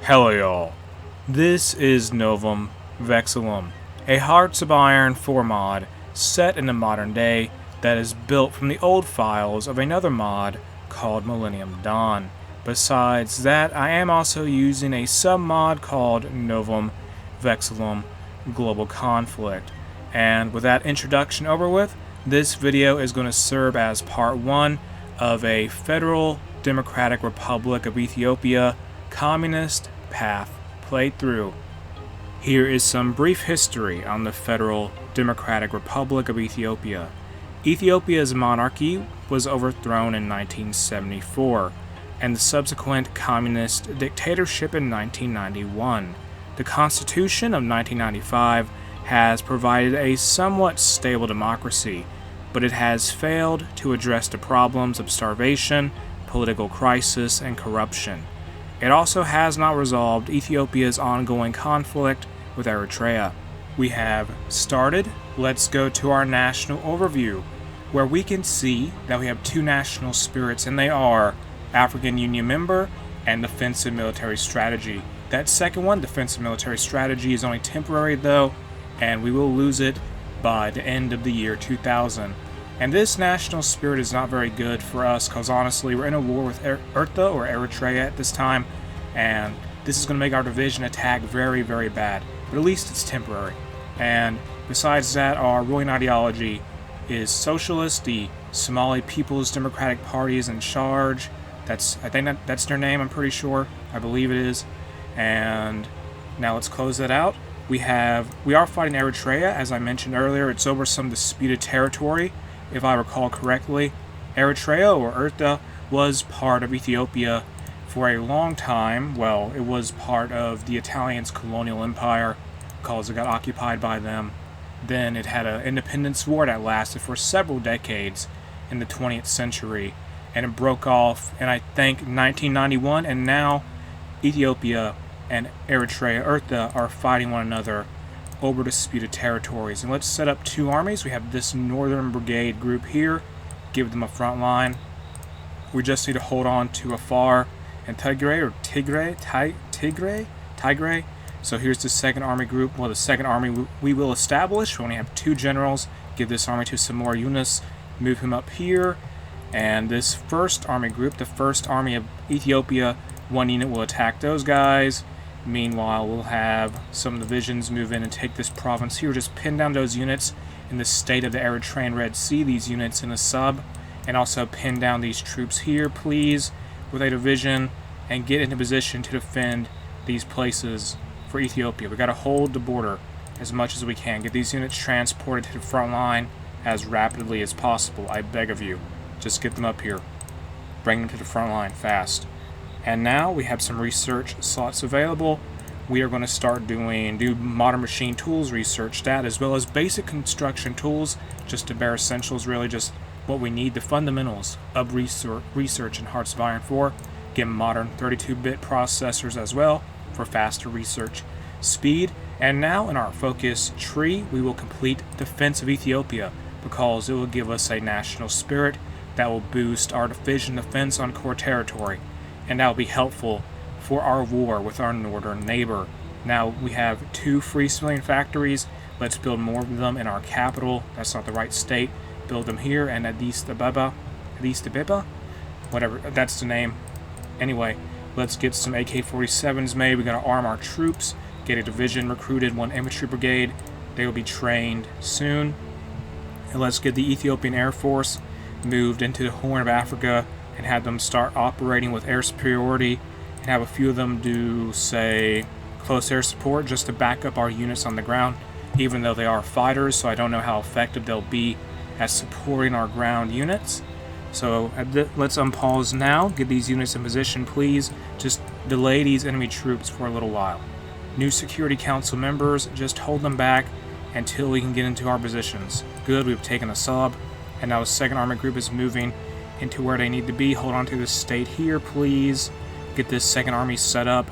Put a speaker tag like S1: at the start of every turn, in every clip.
S1: Hello y'all, this is Novum Vexillum, a Hearts of Iron 4 mod set in the modern day that is built from the old files of another mod called Millennium Dawn. Besides that, I am also using a sub-mod called Novum Vexillum Global Conflict. And with that introduction over with, this video is going to serve as part 1 of a Federal Democratic Republic of Ethiopia communist path playthrough. Here is some brief history on the Federal Democratic Republic of Ethiopia. Ethiopia's monarchy was overthrown in 1974, and the subsequent communist dictatorship in 1991. The Constitution of 1995 has provided a somewhat stable democracy, but it has failed to address the problems of starvation, political crisis, and corruption. It also has not resolved Ethiopia's ongoing conflict with Eritrea. We have started. Let's go to our national overview, where we can see that we have two national spirits, and they are African Union member and defensive military strategy. That second one, defensive military strategy, is only temporary though, and we will lose it by the end of the year 2000. And this national spirit is not very good for us because honestly we're in a war with Eritrea or Eritrea at this time, and this is going to make our division attack very, very bad. But at least it's temporary. And besides that, our ruling ideology is socialist. The Somali People's Democratic Party is in charge. I think that's their name, I'm pretty sure. I believe it is. And now let's close that out. We are fighting Eritrea, as I mentioned earlier. It's over some disputed territory. If I recall correctly, Eritrea or Eritrea was part of Ethiopia for a long time. Well, it was part of the Italians' colonial empire because it got occupied by them. Then it had an independence war that lasted for several decades in the 20th century, and it broke off in, I think, 1991, and now Ethiopia and Eritrea are fighting one another over disputed territories. And let's set up two armies. We have this northern brigade group here, give them a front line. We just need to hold on to Afar and Tigray. So here's the second army group. Well, the second army we will establish. We only have two generals. Give this army to some more units, move him up here. And this first army group, the first army of Ethiopia, one unit will attack those guys. Meanwhile, we'll have some divisions move in and take this province here. Just pin down those units in the state of the Eritrean Red Sea, these units in a sub. And also pin down these troops here, please, with a division, and get into position to defend these places for Ethiopia. We got to hold the border as much as we can. Get these units transported to the front line as rapidly as possible. I beg of you. Just get them up here. Bring them to the front line fast. And now we have some research slots available. We are going to start do modern machine tools research, that as well as basic construction tools, just the bare essentials, really just what we need, the fundamentals of research in Hearts of Iron 4. Get modern 32-bit processors as well for faster research speed. And now in our focus tree, we will complete Defense of Ethiopia because it will give us a national spirit that will boost our division defense on core territory. And that will be helpful for our war with our northern neighbor. Now we have two free civilian factories. Let's build more of them in our capital. That's not the right state. Build them here and Addis Ababa, whatever, that's the name. Anyway, let's get some AK-47s made. We gotta arm our troops, get a division recruited, one infantry brigade. They will be trained soon. And let's get the Ethiopian Air Force moved into the Horn of Africa and have them start operating with air superiority, and have a few of them do, say, close air support just to back up our units on the ground, even though they are fighters, so I don't know how effective they'll be at supporting our ground units. So let's unpause now, get these units in position, please. Just delay these enemy troops for a little while. New Security Council members, just hold them back until we can get into our positions. Good, we've taken a sub, and now the second army group is moving into where they need to be. Hold on to this state here, please. Get this second army set up.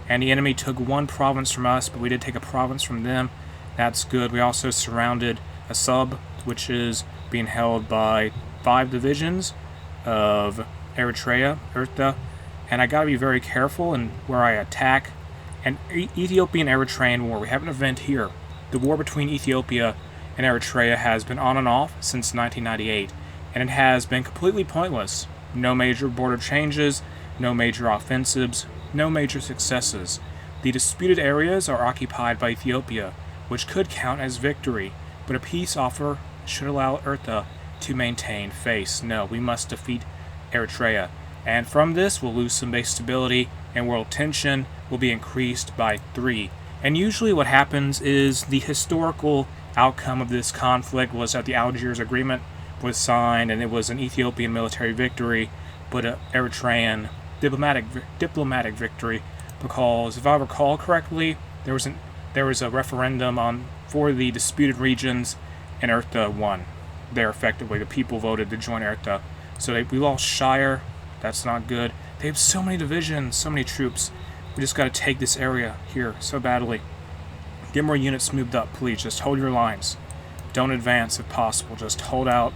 S1: And the enemy took one province from us, but we did take a province from them. That's good. We also surrounded a sub, which is being held by 5 divisions of Eritrea, and I gotta be very careful in where I attack An Ethiopian-Eritrean war. We have an event here. The war between Ethiopia and Eritrea has been on and off since 1998, and it has been completely pointless. No major border changes, no major offensives, no major successes. The disputed areas are occupied by Ethiopia, which could count as victory, but a peace offer should allow Eritrea to maintain face. No, we must defeat Eritrea, and from this we'll lose some base stability, and world tension will be increased by 3. And usually what happens is the historical outcome of this conflict was that the Algiers Agreement was signed, and it was an Ethiopian military victory, but an Eritrean diplomatic victory, because if I recall correctly, there was a referendum for the disputed regions, and Eritrea won. There, effectively, the people voted to join Eritrea. So we lost Shire. That's not good. They have so many divisions, so many troops. We just got to take this area here so badly. Get more units moved up, please. Just hold your lines. Don't advance if possible. Just hold out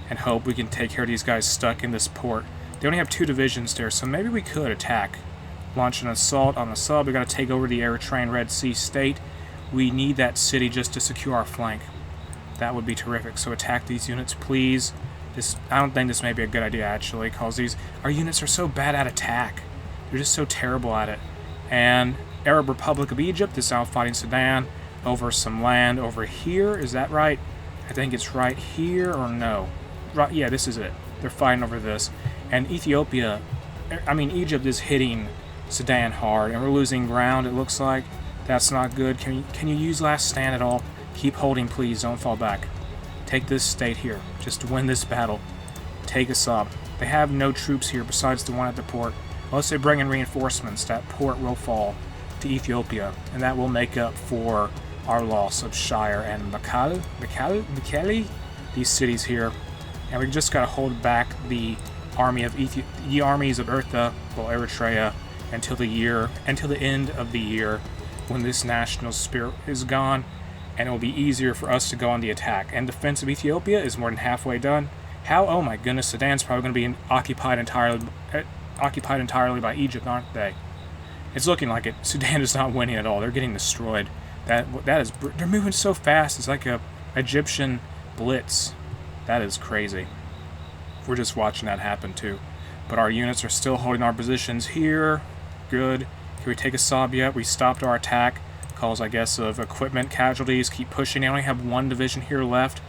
S1: and hope we can take care of these guys stuck in this port. They only have 2 divisions there, so maybe we could attack. Launch an assault on the sub. We got to take over the Eritrean Red Sea state. We need that city just to secure our flank. That would be terrific. So attack these units, please. I don't think this may be a good idea, actually, because our units are so bad at attack. They're just so terrible at it. And Arab Republic of Egypt is now fighting Sudan over some land over here. Is that right? I think it's right here, or no? Right, yeah, this is it. They're fighting over this. And Egypt is hitting Sudan hard, and we're losing ground, it looks like. That's not good. Can you use last stand at all? Keep holding, please. Don't fall back. Take this state here. Just win this battle. Take us up. They have no troops here besides the one at the port. Unless they bring in reinforcements, that port will fall to Ethiopia, and that will make up for our loss of Shire and Mekelle, these cities here. And we just gotta hold back the armies of Eritrea, until the end of the year, when this national spirit is gone, and it will be easier for us to go on the attack. And defense of Ethiopia is more than halfway done. How? Oh my goodness, Sudan's probably going to be occupied entirely by Egypt, aren't they? It's looking like it. Sudan is not winning at all. They're getting destroyed. They're moving so fast. It's like a Egyptian blitz. That is crazy. We're just watching that happen too. But our units are still holding our positions here. Good. Can we take a sob yet? We stopped our attack because, I guess, of equipment casualties. Keep pushing. They only have 1 division here left.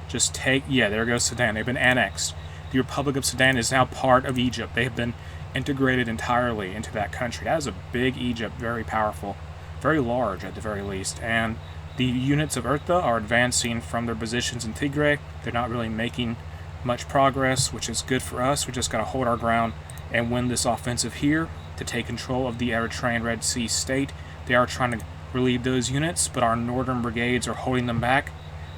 S1: Just take... Yeah, there goes Sudan. They've been annexed. The Republic of Sudan is now part of Egypt. They have been integrated entirely into that country. That is a big Egypt. Very powerful. Very large, at the very least. And the units of Eritrea are advancing from their positions in Tigray. They're not really making much progress, which is good for us. We just got to hold our ground and win this offensive here to take control of the Eritrean Red Sea state. They are trying to relieve those units, but our northern brigades are holding them back,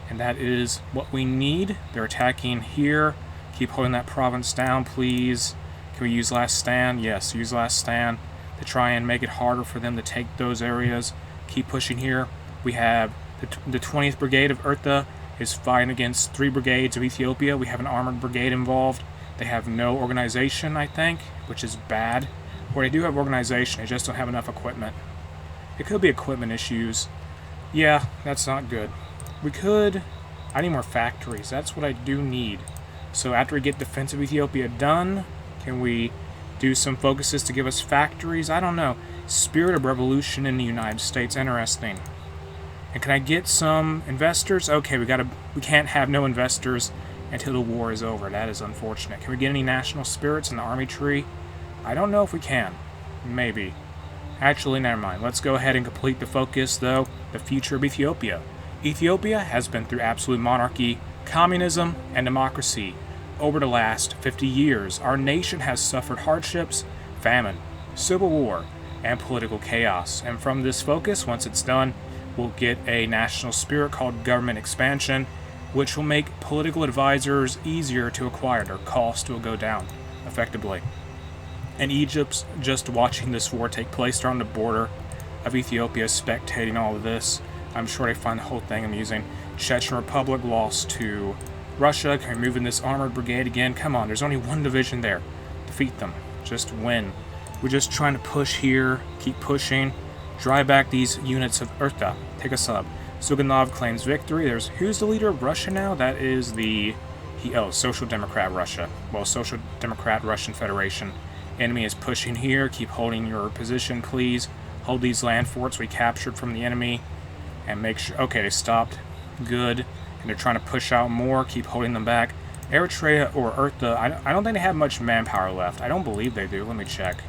S1: and that is what we need. They're attacking here. Keep holding that province down, please. Can we use last stand? Yes, use last stand to try and make it harder for them to take those areas. Keep pushing here. We have the 20th Brigade of Eritrea is fighting against 3 brigades of Ethiopia. We have an armored brigade involved. They have no organization, I think, which is bad. Or they do have organization, they just don't have enough equipment. It could be equipment issues. Yeah, that's not good. I need more factories. That's what I do need. So after we get defensive Ethiopia done, can we do some focuses to give us factories? I don't know. Spirit of revolution in the United States. Interesting. And can I get some investors? Okay, we can't have no investors until the war is over. That is unfortunate. Can we get any national spirits in the army tree? I don't know if we can. Maybe. Actually, never mind. Let's go ahead and complete the focus, though. The future of Ethiopia. Ethiopia has been through absolute monarchy, communism, and democracy. Over the last 50 years, our nation has suffered hardships, famine, civil war, and political chaos. And from this focus, once it's done, we'll get a national spirit called government expansion, which will make political advisors easier to acquire. Their cost will go down, effectively. And Egypt's just watching this war take place. They're on the border of Ethiopia, spectating all of this. I'm sure they find the whole thing amusing. Chechen Republic lost to Russia. Can we move in this armored brigade again? Come on, there's only 1 division there. Defeat them. Just win. We're just trying to push here, keep pushing, Drive back these units of Eritrea. Take a sub. Suganov claims victory. Who's the leader of Russia now? That is Social Democrat Russia. Well, Social Democrat Russian Federation. Enemy is pushing here. Keep holding your position, please. Hold these land forts we captured from the enemy. And make sure... Okay, they stopped. Good. And they're trying to push out more. Keep holding them back. Eritrea or Eritrea, I don't think they have much manpower left. I don't believe they do. Let me check.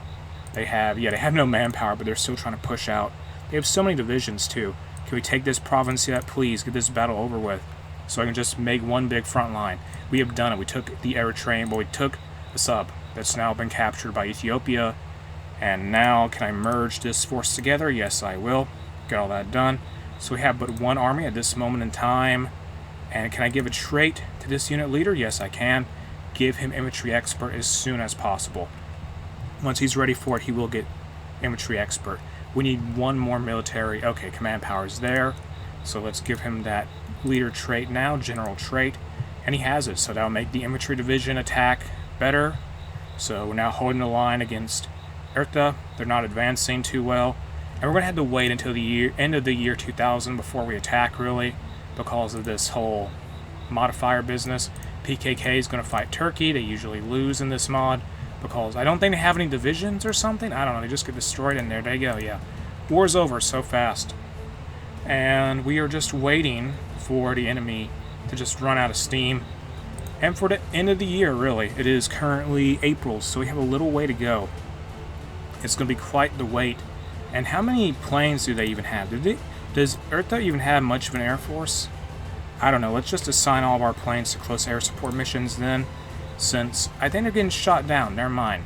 S1: They have no manpower, but they're still trying to push out. They have so many divisions, too. Can we take this province yet? Please, get this battle over with. So I can just make one big front line. We have done it. We took the Eritrean, but we took the sub. That's now been captured by Ethiopia. And now, can I merge this force together? Yes, I will. Get all that done. So we have but one army at this moment in time. And can I give a trait to this unit leader? Yes, I can. Give him infantry expert as soon as possible. Once he's ready for it, he will get infantry expert. We need one more military. Okay, command power is there. So let's give him that leader trait now, general trait. And he has it, so that'll make the infantry division attack better. So we're now holding the line against Eritrea. They're not advancing too well. And we're going to have to wait until the end of the year 2000 before we attack, really, because of this whole modifier business. PKK is going to fight Turkey. They usually lose in this mod because I don't think they have any divisions or something. I don't know. They just get destroyed and there they go. Yeah. War's over so fast. And we are just waiting for the enemy to just run out of steam. And for the end of the year, really. It is currently April, so we have a little way to go. It's going to be quite the wait. And how many planes do they even have? Does Eritrea even have much of an air force? I don't know. Let's just assign all of our planes to close air support missions then. Since I think they're getting shot down. Never mind.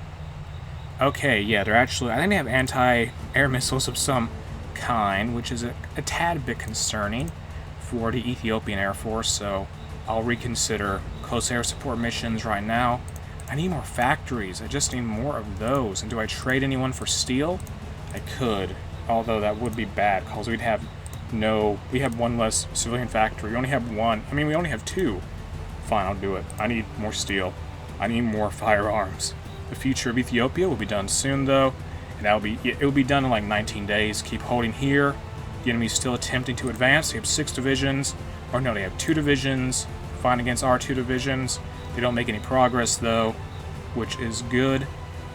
S1: Okay, yeah, they're actually... I think they have anti-air missiles of some kind, which is a tad bit concerning for the Ethiopian Air Force, so I'll reconsider close air support missions right now. I need more factories. I just need more of those. And do I trade anyone for steel? I could, although that would be bad, because we'd have we have one less civilian factory. We only have one. I mean, we only have two. Fine, I'll do it. I need more steel. I need more firearms. The future of Ethiopia will be done soon, though, and it will be done in like 19 days. Keep holding here. The enemy's still attempting to advance. They have 6 divisions, or no, they have 2 divisions. Fighting against our 2 divisions. They don't make any progress, though, which is good.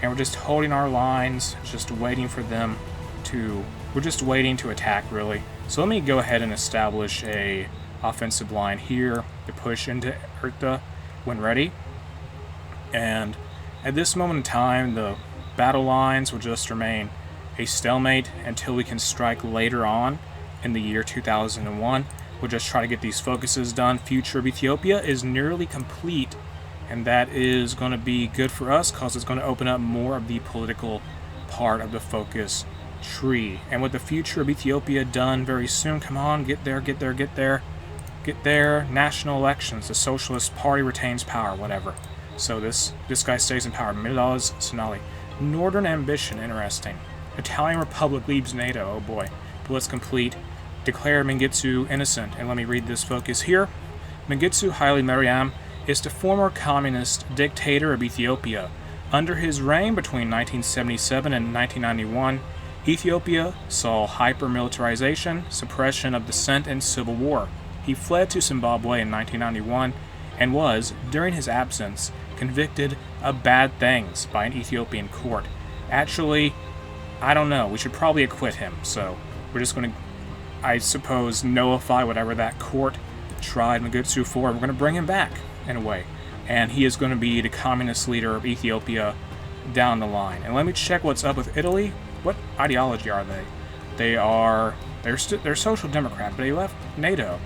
S1: And we're just holding our lines, just waiting for them to... We're just waiting to attack, really. So let me go ahead and establish a offensive line here to push into Eritrea when ready. And at this moment in time, the battle lines will just remain a stalemate until we can strike later on in the year 2001. We'll just try to get these focuses done. Future of Ethiopia is nearly complete, and that is going to be good for us because it's going to open up more of the political part of the focus tree. And with the future of Ethiopia done very soon, come on, get there. National elections. The Socialist Party retains power, whatever. So this guy stays in power. Midaz Sonali. Northern Ambition, interesting. Italian Republic leaves NATO, oh boy. But let's complete. Declare Mengistu innocent. And let me read this focus here. Mengistu Haile Mariam is the former communist dictator of Ethiopia. Under his reign between 1977 and 1991, Ethiopia saw hyper-militarization, suppression of dissent, and civil war. He fled to Zimbabwe in 1991 and was, during his absence, convicted of bad things by an Ethiopian court. Actually, I don't know. We should probably acquit him, so we're just going to, I suppose, nullify whatever that court tried Mengistu for. We're going to bring him back, in a way. And he is going to be the communist leader of Ethiopia down the line. And let me check what's up with Italy. What ideology are they? They're social democrat, but they left NATO.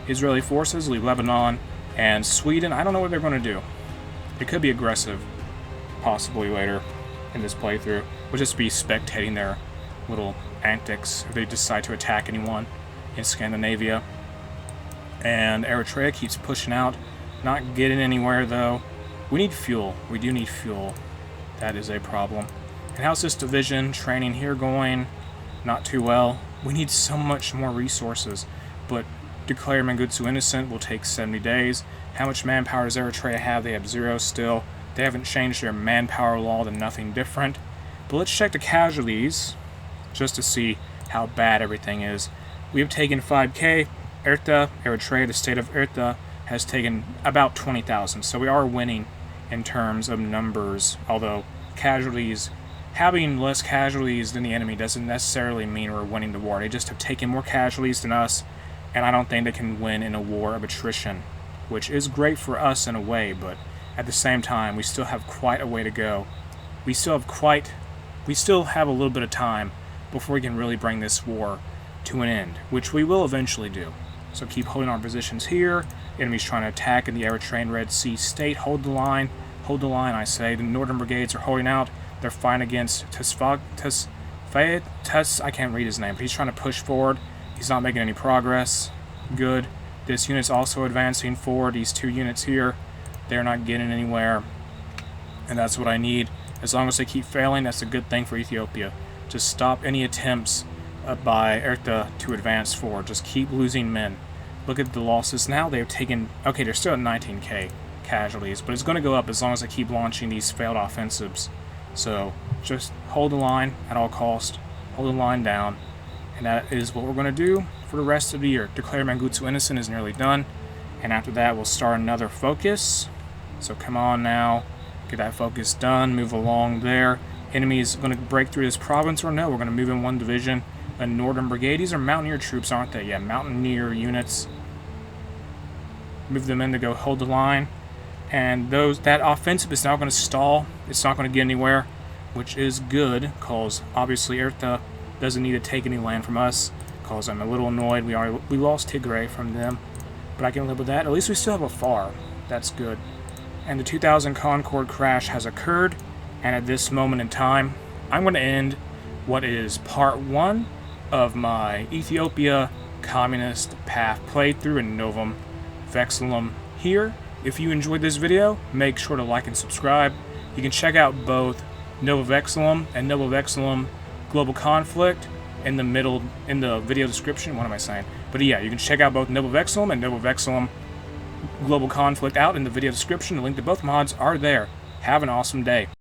S1: Israeli forces leave Lebanon, and Sweden, I don't know what they're going to do. It could be aggressive, possibly later in this playthrough. We'll just be spectating their little antics if they decide to attack anyone in Scandinavia. And Eritrea keeps pushing out, not getting anywhere though. We need fuel. We do need fuel. That is a problem. And how's this division training here going? Not too well. We need so much more resources. But declare Mengistu innocent will take 70 days. How much manpower does Eritrea have? They have 0 still. They haven't changed their manpower law to nothing different. But let's check the casualties. just to see how bad everything is. We have taken 5k. Eritrea, the state of Eritrea, has taken about 20,000. So we are winning in terms of numbers, although casualties, having less casualties than the enemy doesn't necessarily mean we're winning the war. They just have taken more casualties than us, and I don't think they can win in a war of attrition, which is great for us in a way, but at the same time, we still have quite a way to go. We still have a little bit of time before we can really bring this war to an end, which we will eventually do. So keep holding our positions here. Enemies trying to attack in the Eritrean Red Sea state. Hold the line, I say. The northern brigades are holding out. They're fighting against I can't read his name, but he's trying to push forward. He's not making any progress. Good. This unit's also advancing forward. These 2 units here, they're not getting anywhere. And that's what I need. As long as they keep failing, that's a good thing for Ethiopia. Just stop any attempts by Eritrea to advance forward. Just keep losing men. Look at the losses now. They've taken... Okay, they're still at 19k casualties, but it's going to go up as long as they keep launching these failed offensives. So just hold the line at all cost. Hold the line down. And that is what we're going to do for the rest of the year. Declare Mangutsu innocent is nearly done. And after that, we'll start another focus. So come on now. Get that focus done. Move along there. Enemy is going to break through this province, or no, we're going to move in 1 division. A northern brigade. These are mountaineer troops, aren't they? Yeah, mountaineer units. Move them in to go hold the line. And that offensive is now going to stall. It's not going to get anywhere, which is good, because obviously Eritrea doesn't need to take any land from us, because I'm a little annoyed. We lost Tigray from them, but I can live with that. At least we still have a FAR. That's good. And the 2000 Concord crash has occurred, and at this moment in time, I'm going to end what is part 1 of my Ethiopia communist path playthrough in Novum Vexillum here. If you enjoyed this video, make sure to like and subscribe. You can check out both Novum Vexillum and Novum Vexillum Global Conflict in the video description. What am I saying? But yeah, you can check out both Novum Vexillum and Novum Vexillum Global Conflict out in the video description. The link to both mods are there. Have an awesome day.